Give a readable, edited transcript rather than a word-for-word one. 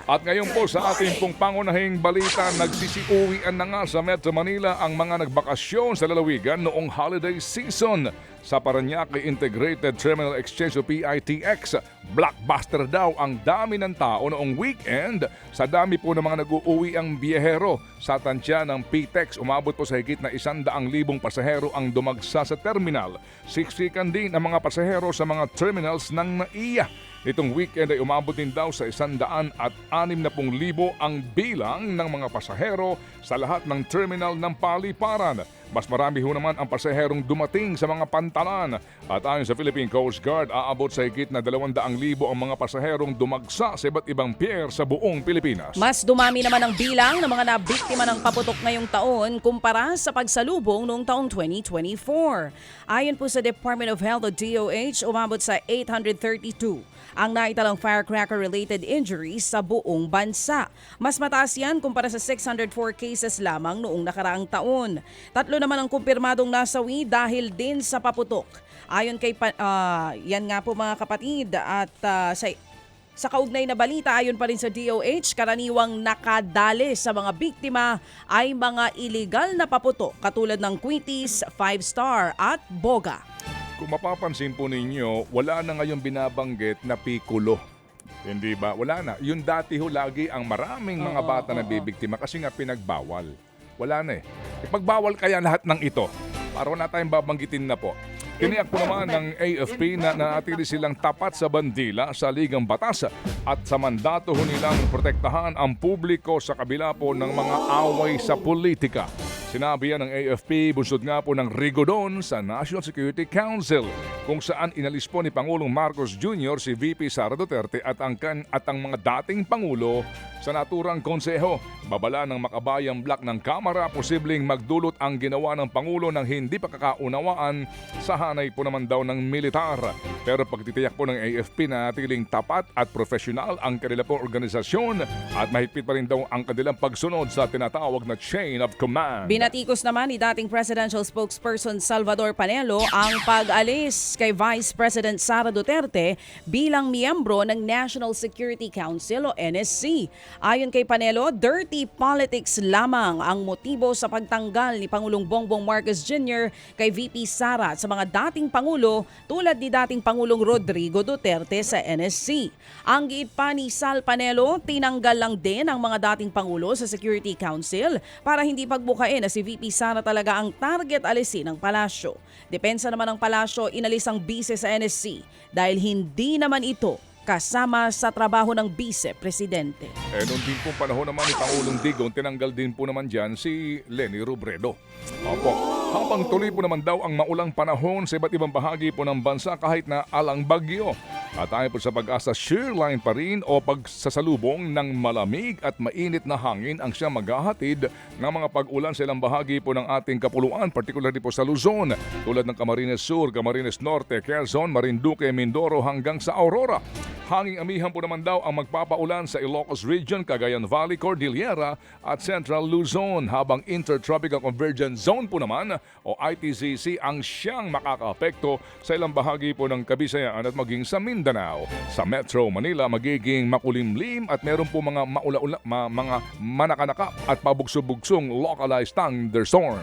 At ngayon po sa ating pong pangunahing balita, nagsisiuwian na nga sa Metro Manila ang mga nagbakasyon sa lalawigan noong holiday season. Sa Parañaque Integrated Terminal Exchange o PITX, blockbuster daw ang dami ng tao noong weekend. Sa dami po ng mga nag-uuwi ang biyahero sa tansya ng PTEX, umabot po sa higit na 100,000 pasahero ang dumagsa sa terminal. Siksikan din ang mga pasahero sa mga terminals ng NAIA. Nitong weekend ay umabot din daw sa 160,000 ang bilang ng mga pasahero sa lahat ng terminal ng paliparan. Mas marami ho naman ang pasaherong dumating sa mga pantalan. At ayon sa Philippine Coast Guard, aabot sa higit na 200,000 ang mga pasaherong dumagsa sa iba't ibang pier sa buong Pilipinas. Mas dumami naman ang bilang ng mga nabiktima ng paputok ngayong taon kumpara sa pagsalubong noong taong 2024. Ayon po sa Department of Health o DOH, umabot sa 832 ang naitalang firecracker-related injuries sa buong bansa. Mas mataas yan kumpara sa 604 cases lamang noong nakaraang taon. 3 naman ang kumpirmadong nasawi dahil din sa paputok. Ayon kay yan nga po mga kapatid, at sa kaugnay na balita, ayon pa rin sa DOH, karaniwang nakadali sa mga biktima ay mga illegal na paputok katulad ng Quitis, 5-star at Boga. Kung mapapansin po ninyo, wala na ngayon binabanggit na pikulo. Hindi ba? Wala na. Yung dati ho lagi ang maraming mga bata na bibiktima kasi nga pinagbawal. Wala na eh. Ipagbawal kaya lahat ng ito para wala tayong babanggitin na po. Tiniyak po naman ng AFP na nanatili silang tapat sa bandila sa Ligang Batas at sa mandato ho nilang protektahan ang publiko sa kabila po ng mga away sa politika. Sinabi yan ng AFP, bunsod nga po ng rigodon sa National Security Council kung saan inalis po ni Pangulong Marcos Jr. si VP Sara Duterte at ang mga dating Pangulo sa naturang konseho. Babala ng makabayang block ng Kamara, posibleng magdulot ang ginawa ng Pangulo ng hindi pagkakaunawaan sa hanay po naman daw ng militar. Pero pagtitiyak po ng AFP na tiling tapat at profesional ang kanila pong organisasyon at mahigpit pa rin daw ang kanilang pagsunod sa tinatawag na chain of command. Binatikos naman ni dating presidential spokesperson Salvador Panelo ang pag-alis kay Vice President Sara Duterte bilang miyembro ng National Security Council o NSC. Ayon kay Panelo, dirty politics lamang ang motibo sa pagtanggal ni Pangulong Bongbong Marcos Jr. kay VP Sara sa mga dating Pangulo tulad ni dating Pangulong Rodrigo Duterte sa NSC. Ang giit pa ni Sal Panelo, tinanggal lang din ang mga dating Pangulo sa Security Council para hindi pagbukain na si VP Sara talaga ang target alisin ng palasyo. Depensa naman ng palasyo, inalis ang bise sa NSC dahil hindi naman ito kasama sa trabaho ng Vice-Presidente. Noong din po panahon naman ni Pangulong Digong, tinanggal din po naman dyan si Leni Robredo. Opo, habang tuloy po naman daw ang maulang panahon sa iba't ibang bahagi po ng bansa kahit na alang bagyo. At tayo po sa Pag-asa, shoreline pa rin o pagsasalubong ng malamig at mainit na hangin ang siyang maghahatid ng mga pag-ulan sa ilang bahagi po ng ating kapuluan, particularly po sa Luzon, tulad ng Camarines Sur, Camarines Norte, Quezon, Marinduque, Mindoro hanggang sa Aurora. Hanging amihan po naman daw ang magpapaulan sa Ilocos Region, Cagayan Valley, Cordillera at Central Luzon, habang Intertropical Convergence Zone po naman o ITCZ ang siyang makakaapekto sa ilang bahagi po ng Kabisayaan at maging sa Mindanao. Sa Metro Manila magiging makulimlim at meron po mga maula-ula, mga manakanaka at pabugso-bugsong localized thunderstorm.